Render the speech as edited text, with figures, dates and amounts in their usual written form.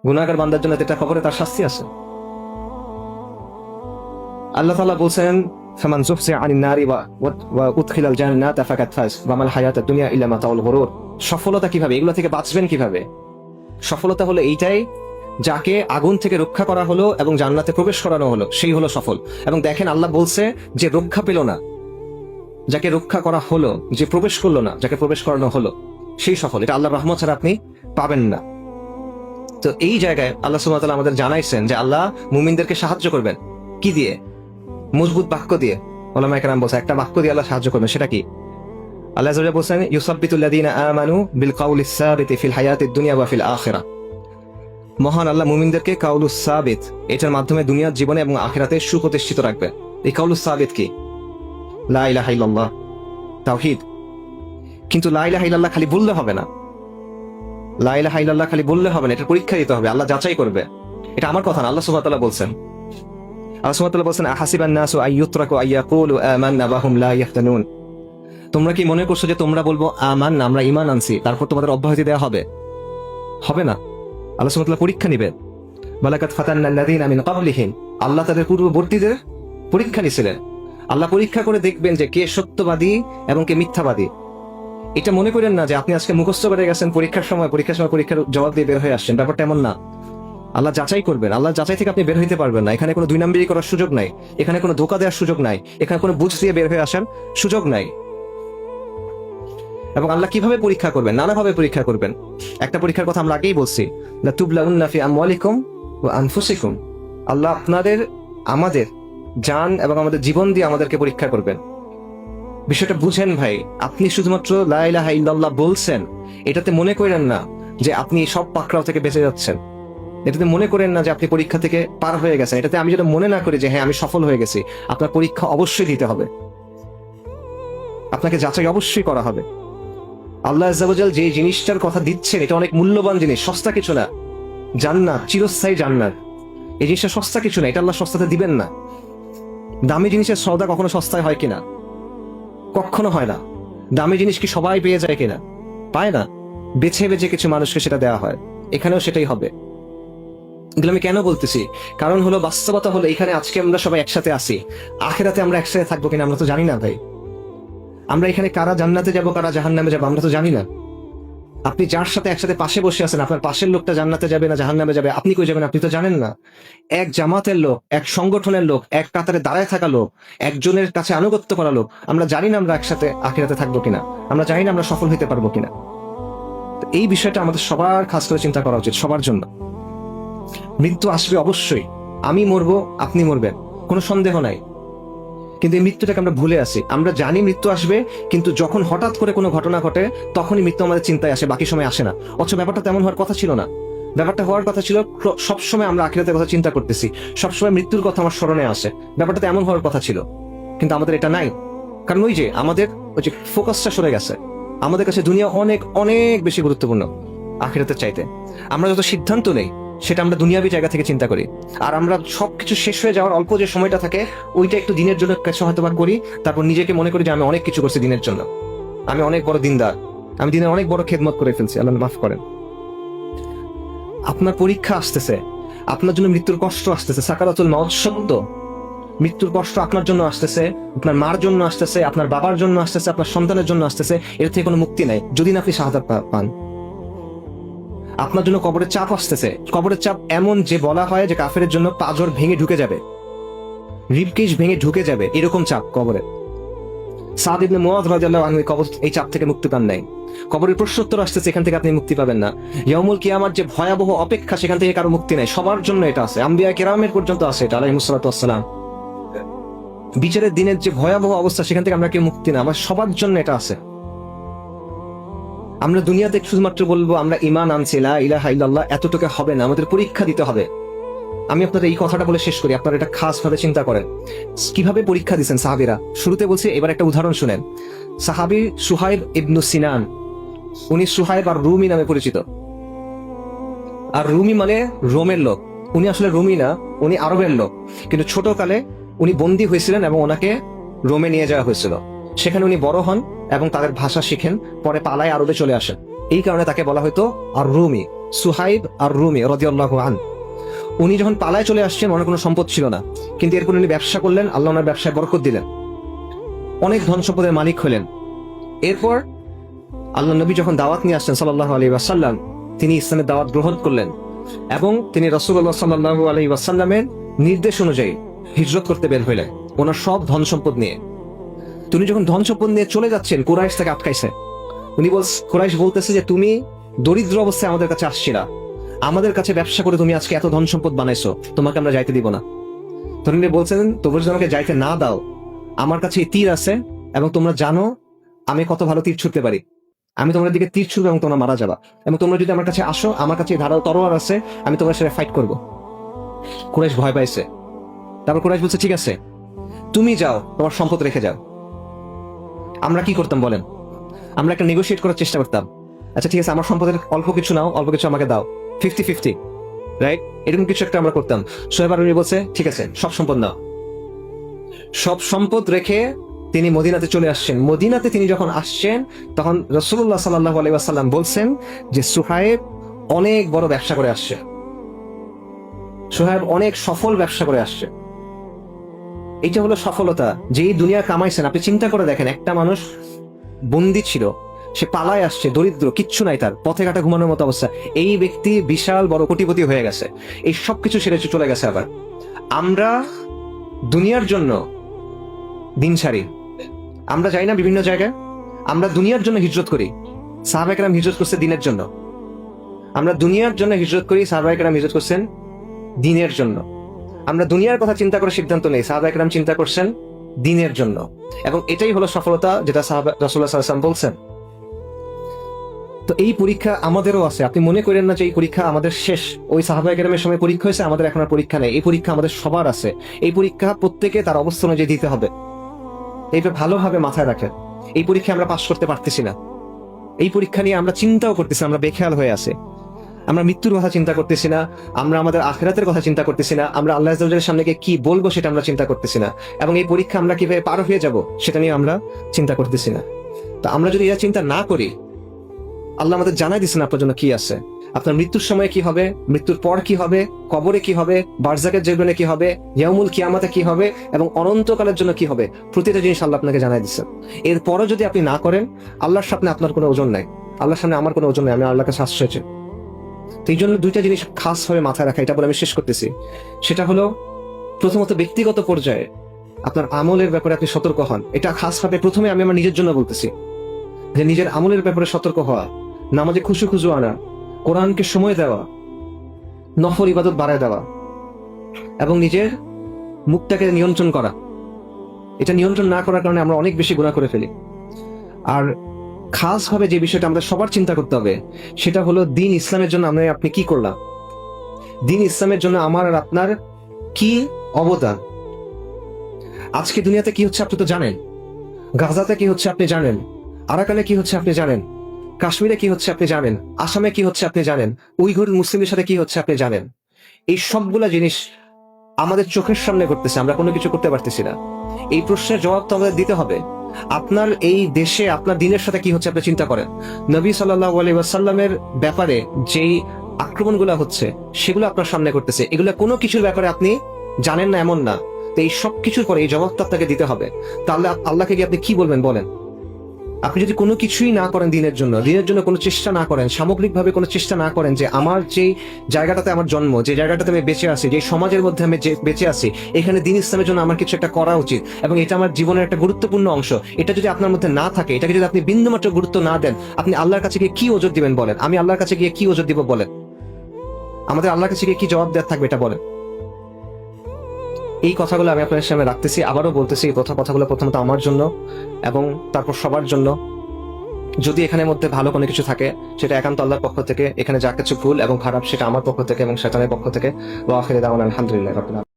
গুনাহগার বান্দার জন্য এটা কবরে তার শাস্তি আছে। আল্লাহ তাআলা বলছেন ফামান যুহজিহা আনিন নারি ওয়া উদখিলাল জান্নাতা ফাকাদ ফাজ ওয়া মাল হায়াতুদ দুনিয়া ইল্লা মাতাউল গুরুর। সফলতা কিভাবে, এগুলো থেকে বাঁচবেন কিভাবে? সফলতা হলো এইটাই, যাকে আগুন থেকে রক্ষা করা হলো এবং জান্নাতে প্রবেশ করানো হলো, সেই হলো সফল। এবং দেখেন আল্লাহ বলছে যে রক্ষা পেল না, যাকে রক্ষা করা হলো, যে প্রবেশ করলো না, যাকে প্রবেশ করানো হলো, সেই সফল। এটা আল্লাহর রহমত ছাড়া আপনি পাবেন না। তো এই জায়গায় আল্লাহ সুবহানাহু ওয়া তাআলা আমাদের জানাইছেন যে আল্লাহ মুমিনদেরকে সাহায্য করবেন। কি দিয়ে? মজবুত বাক্য দিয়ে। উলামায়ে কেরাম বলছে একটা বাক্য দিয়ে আল্লাহ সাহায্য করবেন, সেটা কি? আল্লাহ আযza ওয়া জাল্লা বলছেন ইউসাব্বিতুল লাযীনা আমানু বিল কাউলিস সাবিতি ফিল হায়াতিদ দুনিয়া ওয়া ফিল আখিরাহ। মহান আল্লাহ মুমিনদেরকে কাউলুস সাবিত, এটার মাধ্যমে দুনিয়ার জীবনে এবং আখিরাতে সুপ্রতিষ্ঠিত রাখবে। এই কাউলুস সাবিত কি? লা ইলাহা ইল্লাল্লাহ, তাওহীদ। কিন্তু লা ইলাহা ইল্লাল্লাহ খালি বললে হবে না, লা ইলাহা ইল্লাল্লাহ খালি বললে হবে না, এটা পরীক্ষা দিতে হবে, আল্লাহ যাচাই করবে। এটা আমার কথা না, আল্লাহ সুবহানাহু ওয়া তাআলা বলছেন। আল্লাহ সুবহানাহু ওয়া তাআলা বলছেন আহাসিবান নাসু আইয়ুতরাকু আইয়াকুলু আমান্না ওয়া হুম লা ইয়াফতানুন। তোমরা কি মনে করছো যে তোমরা বলবো আমান্না, আমরা ঈমান আনছি, তারপর তোমাদের অব্যাহতি দেওয়া হবে? হবে না। আল্লাহ সুবহানাহু ওয়া তাআলা পরীক্ষা নেবেন। ওয়ালাকাদ ফাতান্নাল্লাযীনা মিন ক্বাবলিহিম, আল্লাহ তাদের পূর্ববর্তীদের পরীক্ষা নিয়েছিলেন। আল্লাহ পরীক্ষা করে দেখবেন যে কে সত্যবাদী এবং কে মিথ্যাবাদী। এটা মনে করেন না যে আপনি আজকে মুখস্থ করে গেছেন পরীক্ষার সময় পরীক্ষার জবাব দিয়ে বের হয়ে আসছেন, ব্যাপারটা এমন না। আল্লাহ যাচাই করবেন, আল্লাহ যাচাই থেকে আপনি বের হইতে পারবেন না। এখানে কোনো দুই নম্বরই করার সুযোগ নাই, এখানে কোনো ধোঁকা দেওয়ার সুযোগ নাই, এখানে কোনো বুঝ দিয়ে বের হয়ে আসার সুযোগ নাই। এবং আল্লাহ কিভাবে পরীক্ষা করবেন? নানাভাবে পরীক্ষা করবেন। একটা পরীক্ষার কথা আমরা আগেই বলছি, লা তুবলাউন্না ফি আমওয়ালিকুম ওয়া আনফুসিকুম। আল্লাহ আপনাদের, আমাদের জান এবং আমাদের জীবন দিয়ে আমাদেরকে পরীক্ষা করবেন। বিষয়টা বুঝেন ভাই। আপনি শুধুমাত্র লা ইলাহা ইল্লাল্লাহ বলছেন, এটাতে মনে করেন না যে আপনি সব পাকড়াও থেকে বেঁচে যাচ্ছেন। এটাতে মনে করেন না যে আপনি পরীক্ষা থেকে পার হয়ে গেছেন। এটাতে আমি যেটা মনে না করি যে হ্যাঁ আমি সফল হয়ে গেছি। আপনার পরীক্ষা অবশ্যই দিতে হবে, আপনাকে যাচাই অবশ্যই করা হবে। আল্লাহ আযজা ওয়া জাল যে জিনিসটার কথা দিচ্ছেন এটা অনেক মূল্যবান জিনিস, সস্তা কিছু না। জান্নাত, চিরস্থায়ী জান্নাত, এই জিনিসটা সস্তা কিছু না, এটা আল্লাহ সস্তাতে দিবেন না। দামি জিনিসের সওদা কখনো সস্তায় হয় কিনা? কখনো হয় না। দামি জিনিস কি সবাই পেয়ে যায় কিনা? পায় না। বেছে বেছে কিছু মানুষকে সেটা দেওয়া হয়। এখানেও সেটাই হবে। এগুলো আমি কেন বলতেছি? কারণ হলো বাস্তবতা হলো এখানে আজকে আমরা সবাই একসাথে আছি, আখিরাতে আমরা একসাথে থাকবো কিনা আমরা তো জানি না ভাই। আমরা এখানে কারা জান্নাতে যাব কারা জাহান্নামে যাবো আমরা তো জানি না। আপনি যার সাথে একসাথে পাশে বসে আছেন, আপনার পাশের লোকটা জান্নাতে যাবে না জাহান্নামে যাবে, আপনি কই যাবেন আপনি তো জানেন না। এক জামাতের লোক, এক সংগঠনের লোক, এক কাতারে দাঁড়ায় থাকা লোক, একজনের কাছে আনুগত্য করা লোক, আমরা জানি না আমরা একসাথে আখিরাতে থাকবো কিনা, আমরা জানি না আমরা সফল হতে পারবো কিনা। এই বিষয়টা আমাদের সবার খাস করে চিন্তা করা উচিত, সবার জন্য। মৃত্যু আসবে অবশ্যই, আমি মরবো, আপনি মরবেন, কোনো সন্দেহ নাই। কিন্তু এই মৃত্যুটাকে আমরা ভুলে আসি। আমরা জানি মৃত্যু আসবে, কিন্তু যখন হঠাৎ করে কোনো ঘটনা ঘটে তখনই মৃত্যু আমাদের চিন্তায় আসে, বাকি সময় আসে না। অথচ ব্যাপারটা তেমন হওয়ার কথা ছিল না। ব্যাপারটা হওয়ার কথা ছিল সবসময় আমরা আখিরাতের কথা চিন্তা করতেছি, সবসময় মৃত্যুর কথা আমার স্মরণে আসে। ব্যাপারটা তো এমন হওয়ার কথা ছিল, কিন্তু আমাদের এটা নাই। কারণ ওই যে আমাদের ফোকাসটা সরে গেছে। আমাদের কাছে দুনিয়া অনেক অনেক বেশি গুরুত্বপূর্ণ আখিরাতের চাইতে। আমরা যত সিদ্ধান্ত নেই সেটা আমরা দুনিয়াবী জায়গা থেকে চিন্তা করি। আর আমরা সবকিছু শেষ হয়ে যাওয়ার অল্প যে সময়টা থাকে ওইটা একটু দিনের জন্য কাছে হয়তো বা করি, তারপর নিজেকে মনে করি যে আমি অনেক কিছু করছি দিনের জন্য, আমি অনেক বড় দিনদার, আমি দিনের অনেক বড় খেদমত করে ফেলছি, আল্লাহ মাফ করেন। আপনার পরীক্ষা আসতেছে, আপনার জন্য মৃত্যুর কষ্ট আসতেছে, সাকারাতুল মাউত সত্য। মৃত্যুর কষ্ট আপনার জন্য আসতেছে, আপনার মার জন্য আসতেছে, আপনার বাবার জন্য আসতেছে, আপনার সন্তানের জন্য আসতেছে। এর থেকে কোনো মুক্তি নাই যদি না আপনি শাহাদাত পান। আপনার জন্য কবরের চাপ আসতেছে। কবরের চাপ এমন যে বলা হয় যে কাফেরের জন্য পাঁজর ভেঙে ঢুকে যাবে, রিবকেজ ভেঙে ঢুকে যাবে, এরকম চাপ কবরে। সাদ ইবনে মুআয রাদিয়াল্লাহু আনহু এই চাপ থেকে মুক্তি পান নাই। কবরের প্রশ্নোত্তর আসতেছে, এখান থেকে আপনি মুক্তি পাবেন না। ইয়াউমুল কিয়ামার যে ভয়াবহ অপেক্ষা, সেখান থেকে কারো মুক্তি নাই। সবার জন্য এটা আছে, আম্বিয়া কেরামের পর্যন্ত আছে এটা, আলাইহিস সালাতু ওয়াস সালাম। বিচারের দিনের যে ভয়াবহ অবস্থা, সেখান থেকে আমরা কেউ মুক্তি না, আমার সবার জন্য এটা আছে। আমরা দুনিয়াতে শুধুমাত্র বলবো আমরা ঈমান আনছি, লা ইলাহা ইল্লাল্লাহ, এতটুকু হবে না, আমাদের পরীক্ষা দিতে হবে। আমি আপনাদের এই কথাটা বলে শেষ করি, আপনারা এটা খাস ভাবে চিন্তা করেন কিভাবে পরীক্ষা দিচ্ছেন সাহাবীরা। শুরুতে বলছি, এবার একটা উদাহরণ শুনেন। সাহাবী সুহাইব ইবনু সিনান, উনি সুহাইব আর রুমি নামে পরিচিত। আর রুমি মানে রোমের লোক। উনি আসলে রুমি না, উনি আরবের লোক, কিন্তু ছোটকালে উনি বন্দী হয়েছিলেন এবং ওনাকে রোমে নিয়ে যাওয়া হয়েছিল। সেখানে উনি বড় হন এবং তাদের ভাষা শিখেন, পরে পালায় আরবে চলে আসেন। এই কারণে তাকে বলা হতো আর রুমি। সুহাইব আর রুমি রাদিয়াল্লাহু আনহু, উনি যখন পালায় চলে আসছেন, ওনার কোনো সম্পদ ছিল না, কিন্তু এরপর উনি ব্যবসা করলেন, আল্লাহ ওনার ব্যবসায় বরকত দিলেন, অনেক ধন সম্পদের মালিক হলেন। এরপর আল্লাহ নবী যখন দাওয়াত নিয়ে আসছেন সাল্লাল্লাহু আলাইহি ওয়াসাল্লাম, তিনি ইসলামের দাওয়াত গ্রহণ করলেন এবং তিনি রাসূলুল্লাহ সাল্লাল্লাহু আলাইহি ওয়াসাল্লামের নির্দেশ অনুযায়ী হিজরত করতে বের হইলেন ওনার সব ধন সম্পদ নিয়ে। তিনি যখন ধন সম্পদ নিয়ে চলে যাচ্ছেন, কুরাইশ তাকে আটকাইছে। কুরাইশ বলতেছে যে তুমি দরিদ্র অবস্থায় আমাদের কাছে আসছিলা, আমাদের কাছে ব্যবসা করে তুমি আজকে এত ধন সম্পদ বানাইছো, তোমাকে আমরা যাইতে দিব না। তিনি বলছেন, তোমরা যদি আমাকে যাইতে না দাও, আমার কাছে এই তীর আছে এবং তোমরা জানো আমি কত ভালো তীর ছুটতে পারি, আমি তোমাদের দিকে তীর ছুড়বো এবং তোমরা মারা যাবা, এবং তোমরা যদি আমার কাছে আসো, আমার কাছে ধারালো তরোয়ার আছে, আমি তোমার সাথে ফাইট করব। কুরাইশ ভয় পাইছে। তারপর কুরাইশ বলছে, ঠিক আছে তুমি যাও, তোমার সম্পদ রেখে যাও। আমরা কি করতাম বলেন? আমরা একটা নেগোশিয়েট করার চেষ্টা করতাম, আচ্ছা ঠিক আছে আমার সম্পদের অল্প কিছু নাও, অল্প কিছু আমাকে দাও, 50-50, রাইট? এরকম কিছু একটা আমরা করতাম। সোহেব আর রুমি বলছে, ঠিক আছে সব সম্পদ নাও। সব সম্পদ রেখে তিনি মদিনাতে চলে আসছেন। মদিনাতে তিনি যখন আসছেন, তখন রাসূলুল্লাহ সাল্লাল্লাহু আলাইহি ওয়াসাল্লাম বলছেন যে সুহাইব অনেক বড় ব্যবসা করে আসছে, সুহাইব অনেক সফল ব্যবসা করে আসছে। এটা হলো সফলতা, যেই দুনিয়া কামাইছেন। আপনি চিন্তা করে দেখেন, একটা মানুষ বন্দী ছিল, সে পালায় আসছে, দরিদ্র, কিচ্ছু নাই, তার পথে ঘাটা ঘুমানোর মতো অবস্থা। এই ব্যক্তি বিশাল বড় কোটিপতি হয়ে গেছে, এই সবকিছু ছেড়ে চলে গেছে। আবার আমরা দুনিয়ার জন্য দিন ছাড়ি, আমরা যাই না বিভিন্ন জায়গায়, আমরা দুনিয়ার জন্য হিজরত করি। সাহাবায়ে কেরাম হিজরত করছে দিনের জন্য, আমরা দুনিয়ার জন্য হিজরত করি, সাহাবায়ে কেরাম হিজরত করছেন দিনের জন্য। আমরা দুনিয়ার কথা চিন্তা করে সিদ্ধান্ত নেই, সাহাবায়ে কেরাম চিন্তা করছেন দিনের জন্য। এবং এটাই হলো সফলতা, যেটা রাসূলুল্লাহ সাল্লাল্লাহু আলাইহি ওয়াসাল্লাম বলছেন। তো এই পরীক্ষা আমাদেরও আছে, আপনি মনে করেন না যে এই পরীক্ষা আমাদের শেষ। ওই সাহাবায়ে কেরামের সময় পরীক্ষা হয়েছে, আমাদের এখন আর পরীক্ষা নেই। এই পরীক্ষা আমাদের সবার আছে। এই পরীক্ষা প্রত্যেকে তার অবস্থান অনুযায়ী দিতে হবে। এইটা ভালোভাবে মাথায় রাখেন। এই পরীক্ষা আমরা পাশ করতে পারতেছি না, এই পরীক্ষা নিয়ে আমরা চিন্তাও করতেছি, আমরা বেখেয়াল হয়ে আছি। আমরা মৃত্যুর কথা চিন্তা করতেছি না, আমরা আমাদের আখিরাতের কথা চিন্তা করতেছি না, আমরা আল্লাহ আযজা ওয়া জাল্লার সামনে গিয়ে কি বলবো সেটা আমরা চিন্তা করতেছি না, এবং এই পরীক্ষা আমরা কিভাবে পার হয়ে যাব সেটা নিয়ে আমরা চিন্তা করতেছি না। তো আমরা যদি এটা চিন্তা না করি, আল্লাহ আমাদের জানাই দিচ্ছেন আপনার জন্য কি আছে, আপনার মৃত্যুর সময় কি হবে, মৃত্যুর পর কি হবে, কবরে কি হবে, বারজাকের জীবনে কি হবে, ইয়াউমুল কিয়ামাতে কি হবে, এবং অনন্তকালের জন্য কি হবে, প্রতিটা জিনিস আল্লাহ আপনাকে জানাই দিচ্ছেন। এরপরও যদি আপনি না করেন, আল্লাহর সামনে আপনার কোনো ওজন নাই, আল্লাহর সামনে আমার কোনো ওজন নাই, আমি আল্লাহকে আশ্রয় চাই। তো এই জন্য দুইটা জিনিস খাস ভাবে মাথায় রাখা, এটা বলে আমি শেষ করতেছি। সেটা হলো, প্রথমত ব্যক্তিগত পর্যায়ে আপনার আমলের ব্যাপারে আপনি সতর্ক হন। এটা খাস ভাবে প্রথমে আমি আমার নিজের জন্য বলতেছি, যে নিজের আমলের ব্যাপারে সতর্ক হওয়া, নামাজে খুশু খুশু আনা, কোরআনকে সময় দেওয়া, নফল ইবাদত বাড়ায় দেওয়া, এবং নিজের মুখটাকে নিয়ন্ত্রণ করা। এটা নিয়ন্ত্রণ না করার কারণে আমরা অনেক বেশি গুনাহ করে ফেলি। আর খাস ভাবে যে বিষয়টা আমাদের সবার চিন্তা করতে হবে, সেটা হলো দিন ইসলামের জন্য আমরা আপনি কি করলাম, দিন ইসলামের জন্য আমার আর আপনার কি অবদান। আজকে দুনিয়াতে কি হচ্ছে আপনি তো জানেন, গাজাতে কি হচ্ছে আপনি জানেন, আরাকানে কি হচ্ছে আপনি জানেন, কাশ্মীরে কি হচ্ছে আপনি জানেন, আসামে কি হচ্ছে আপনি জানেন, উইঘুর মুসলিমদের সাথে কি হচ্ছে আপনি জানেন। এই সবগুলা জিনিস আমাদের চোখের সামনে ঘটতেছে, আমরা কোনো কিছু করতে পারতেছি না। এই প্রশ্নের জবাব তো আমাদের দিতে হবে। আপনার এই দেশে আপনার দিনের সাথে কি হচ্ছে আপনি চিন্তা করেন। নবী সাল্লাল্লাহু আলাইহি ওয়াসাল্লামের ব্যাপারে যেই আক্রমণগুলো হচ্ছে, সেগুলো আপনার সামনে করতেছে, এগুলো কোনো কিছুর ব্যাপারে আপনি জানেন না এমন না। তো এই সব কিছুর পরে এই জবাবটা আপনাকে দিতে হবে। তাহলে আল্লাহকে গিয়ে আপনি কি বলবেন বলেন? আপনি যদি কোনো কিছুই না করেন দিনের জন্য কোনো চেষ্টা না করেন, সামগ্রিকভাবে কোনো চেষ্টা না করেন, যে আমার যে জায়গাটাতে আমার জন্ম, যে জায়গাটাতে আমি বেঁচে আছি, যে সমাজের মধ্যে আমি বেঁচে আছি, এখানে দিন ইসলামের জন্য আমার কিছু একটা করা উচিত, এবং এটা আমার জীবনের একটা গুরুত্বপূর্ণ অংশ, এটা যদি আপনার মধ্যে না থাকে, এটাকে যদি আপনি বিন্দুমাত্র গুরুত্ব না দেন, আপনি আল্লাহর কাছে গিয়ে কি ওজর দিবেন বলেন? আমি আল্লাহর কাছে গিয়ে কি ওজর দিব বলেন? আমাদের আল্লাহর কাছে গিয়ে কি জবাব দেওয়ার থাকবে এটা বলেন? এই কথাগুলো আমি আপনাদের সামনে রাখতেছি, আবারও বলতেছি, এই কথাগুলো প্রথমত আমার জন্য এবং তারপর সবার জন্য। যদি এখানের মধ্যে ভালো কোনো কিছু থাকে, সেটা একান্ত আল্লাহর পক্ষ থেকে, এখানে যা কিছু ভুল এবং খারাপ সেটা আমার পক্ষ থেকে এবং শয়তানের পক্ষ থেকে। ওয়া আখিরু দাওয়ানা আলহামদুলিল্লাহি রাব্বিল আলামিন।